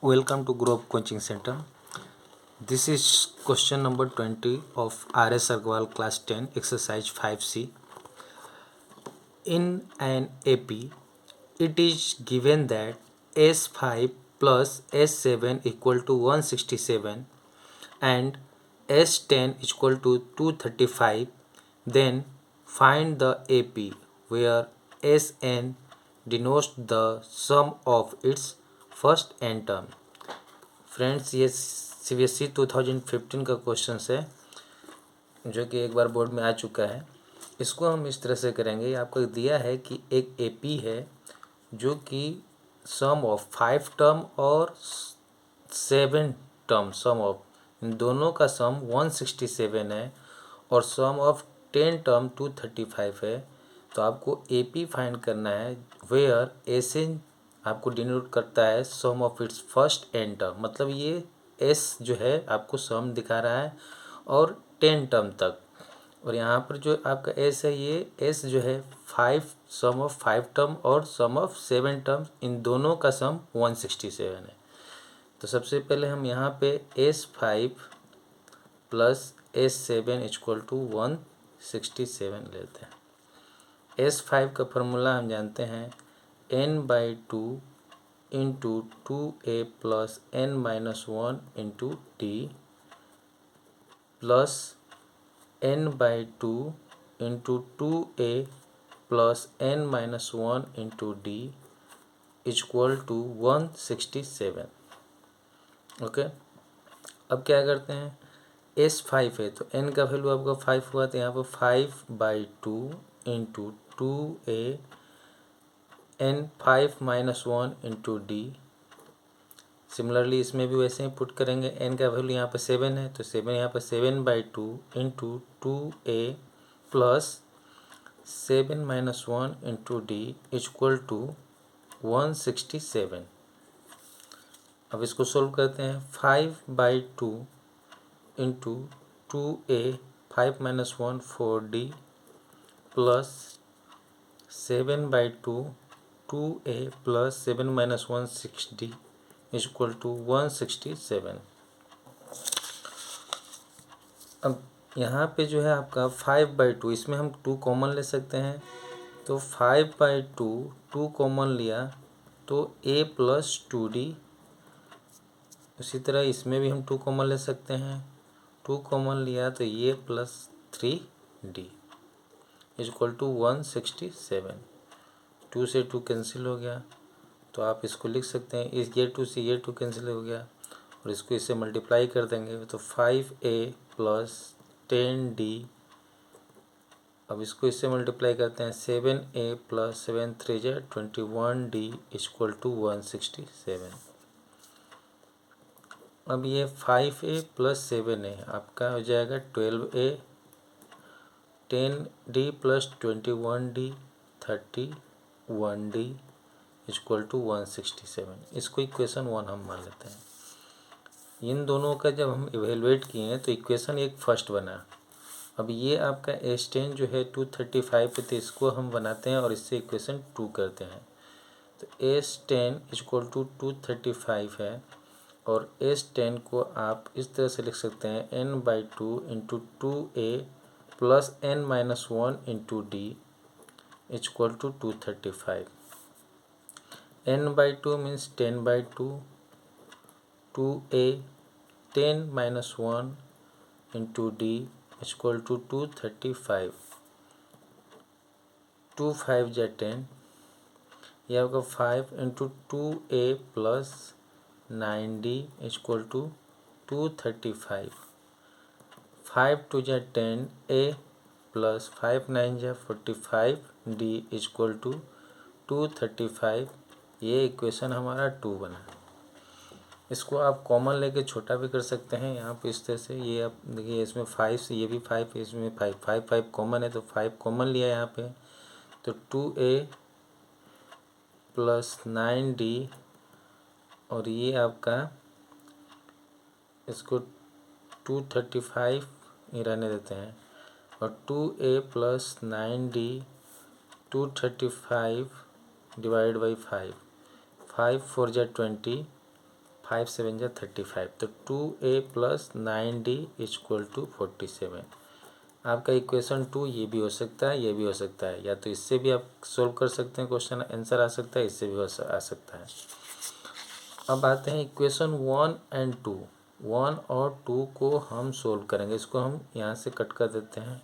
Welcome to Grow Up Coaching Center. This is question number 20 of R.S. Agarwal class 10 exercise 5C. In an AP, it is given that S5 plus S7 equal to 167 and S10 equal to 235. Then find the AP where Sn denotes the sum of its first n term. Friends, ये CBSE 2015 का question है जो कि एक बार board में आ चुका है। इसको हम इस तरह से करेंगे। आपको दिया है कि एक AP है जो कि सम ऑफ 5 टर्म और 7 टर्म, सम ऑफ इन दोनों का सम 167 है और सम ऑफ 10 टर्म 235 है। तो आपको AP फाइंड करना है वेयर Sn आपको डिनोट करता है sum of its first n term, मतलब ये S जो है आपको सम दिखा रहा है और 10 टर्म तक। और यहाँ पर जो आपका S है, ये S जो है 5 सम ऑफ 5 टर्म और सम ऑफ 7 टर्म, इन दोनों का सम 167 है। तो सबसे पहले हम यहाँ पे S5 plus S7 equal to 167 लेते हैं। S5 का फॉर्मूला हम जानते हैं n/2 into 2a plus n-1 into d plus n/2 into 2a plus n-1 into d equal to 167। Okay, अब क्या करते हैं, S5 है तो n का वैल्यू आपका 5 हुआ, तो यहाँ पर 5/2 into 2a n5-1 into D. Similarly इसमें भी वैसे ही पुट करेंगे। n का वैल्यू यहाँ पर 7 है तो 7 यहाँ पर 7/2 into 2a plus 7-1 into d equal to 167। अब इसको सोल्व करते हैं। 5/2 into 2a 5-1 4d plus 7/2 2a plus 7-1 6d equal to 167। अब यहाँ पे जो है आपका 5/2, इसमें हम 2 कॉमन ले सकते हैं, तो 5/2 2 कॉमन लिया तो a प्लस 2d। उसी तरह इसमें भी हम 2 कॉमन ले सकते हैं, 2 कॉमन लिया तो a plus 3d equal to 167। 2 से 2 कैंसिल हो गया, तो आप इसको लिख सकते हैं, इस ये 2 से ये 2 कैंसिल हो गया और इसको इससे मल्टीप्लाई कर देंगे तो 5a प्लस 10d। अब इसको इससे मल्टीप्लाई करते हैं, 7a प्लस 7 3 जा 21d इक्वल टू 167। अब ये 5a प्लस 7a आपका हो जाएगा 12a, 10d plus 21d 31d equal to 167। इसको इक्वेशन 1 हम मान लेते हैं। इन दोनों का जब हम इवेलुएट किए तो इक्वेशन एक फर्स्ट बना। अब ये आपका S10 जो है 235 पे, तो इसको हम बनाते हैं और इससे इक्वेशन 2 करते हैं। तो S10 इक्वल टू 235 है और S10 को आप इस तरह से लिख सकते हैं n/2 into 2a plus n-1 into d equal to 235। n/2 means 10/2, 2a 10-1 into d equal to 235। 2 5 जा 10, यह होगा 5 into 2a plus 9d equal to 235। 5 2 जा 10a प्लस 5 9 जा 45d इक्वल टू 235। ये इक्वेशन हमारा 2 बना। इसको आप कॉमन लेके छोटा भी कर सकते हैं यहाँ पे इस तरह से। ये आप देखिए, इसमें 5 से ये भी 5 है, इसमें 5 कॉमन है तो 5 कॉमन लिया यहाँ पे, तो 2a प्लस 9d और ये आपका इसको 235 ही रहने देते हैं और 2a plus 9d 235 divide by 5, 5 4 जा 20, 5 7 जा 35, तो 2a plus 9d equal to 47। आपका इक्वेशन 2 ये भी हो सकता है, ये भी हो सकता है, या तो इससे भी आप सोल्व कर सकते हैं, क्वेश्चन आंसर आ सकता है, इससे भी आ सकता है। अब आते हैं इक्वेशन 1 एंड 2। 1 और 2 को हम सोल्व करेंगे, इसको हम यहाँ से कट कर देते हैं।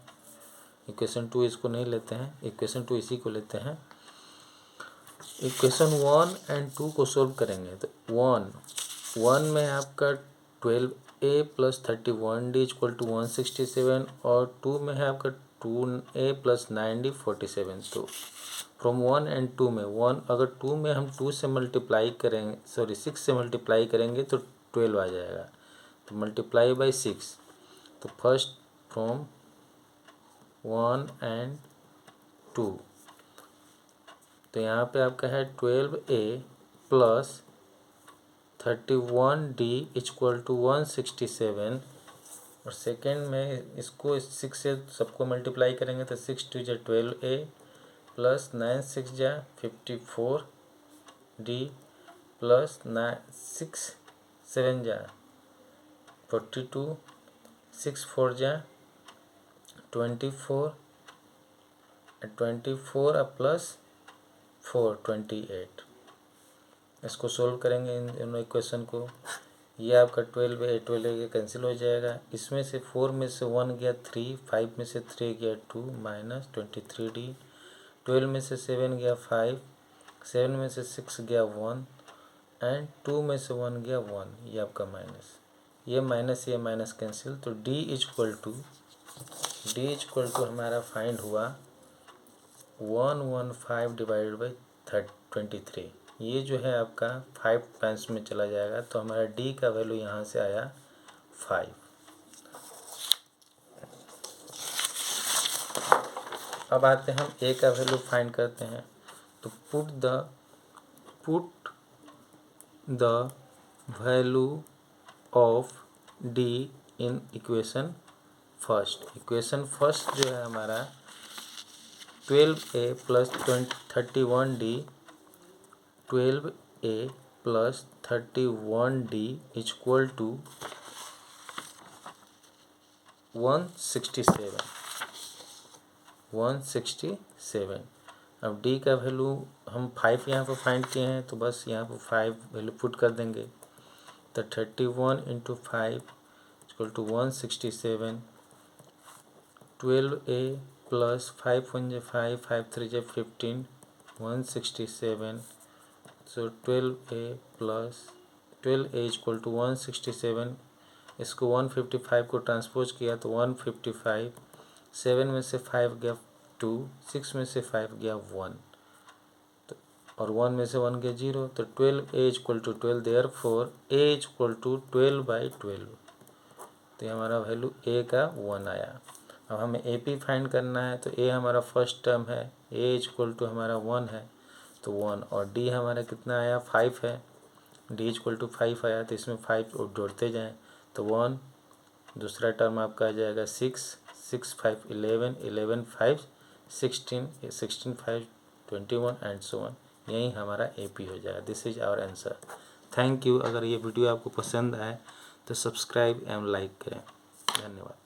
इक्वेशन 2 इसको नहीं लेते हैं, इक्वेशन 2 इसी को लेते हैं। इक्वेशन 1 एंड 2 को सोल्व करेंगे तो 1 में आपका 12a plus 31d equal to 167, और 2 में है आपका 2a प्लस 9d 47। तो फ्रॉम 1 एंड 2 में 1, अगर 2 में हम 2 से मल्टीप्लाई करेंगे, सॉरी 6 से मल्टीप्लाई करेंगे तो 12 आ जाएगा, तो मल्टीप्लाई बाई 6। तो फर्स्ट फ्रॉम 1 एंड 2, तो यहाँ पे आपका है 12a plus 31d equal to 167, और सेकेंड में इसको 6 से सबको मल्टीप्लाई करेंगे तो 6 2 जा 12a प्लस 9 6 जा 54d प्लस 6 7 जा 42, 6 4 जा 24, 24 प्लस 4 28। इसको सोल्व करेंगे इन दोनों इक्वेशन को। ये आपका 12 कैंसिल हो जाएगा, इसमें से 4 में से 1 गया 3, 5 में से 3 गया 2 माइनस 23d, 12 में से 7 गया 5, 7 में से 6 गया 1, एंड 2 में से 1 गया 1, ये आपका माइनस, ये माइनस कैंसिल। तो d इक्वल टू हमारा फाइंड हुआ 115 डिवाइडेड बाई 23। ये जो है आपका 5 टाइम्स में चला जाएगा, तो हमारा d का वैल्यू यहाँ से आया 5। अब आते हैं हम a का वैल्यू फाइंड करते हैं, तो put the value of d in equation first जो है हमारा 12a plus 31d, 12a plus 31d equal to 167। अब d का वैल्यू हम 5 यहाँ पर फाइंड किए हैं, तो बस यहाँ पर 5 वैल्यू पुट कर देंगे, तो 31 into 5 equal to 167। 12a plus 5 1 जा 5, 5 3 जा 15, 167। सो 12a इक्वल टू 167। इसको 155 को ट्रांसपोज किया तो 155, 7 में से 5 गया 2, 6 में से 5 गया 1, तो और 1 में से 1 गया 0, तो 12a equal to 12, therefore a equal to 12/12। तो ये हमारा वैल्यू a का 1 आया। अब हमें AP फाइंड करना है, तो a हमारा फर्स्ट टर्म है, a इक्वल टू हमारा 1 है, तो 1, और d हमारा कितना आया 5 है, d इक्वल टू 5 आया, तो इसमें 5 जोड़ते जाएं, तो 1, दूसरा टर्म आपका आ जाएगा 6, 6 5 11, 11 5 16, 16 5 21 एंड सो ऑन। यही हमारा AP हो जाएगा। This is our answer. Thank you. अगर ये वीडियो आपको पसंद आए तो सब्सक्राइब एवं लाइक करें। धन्यवाद।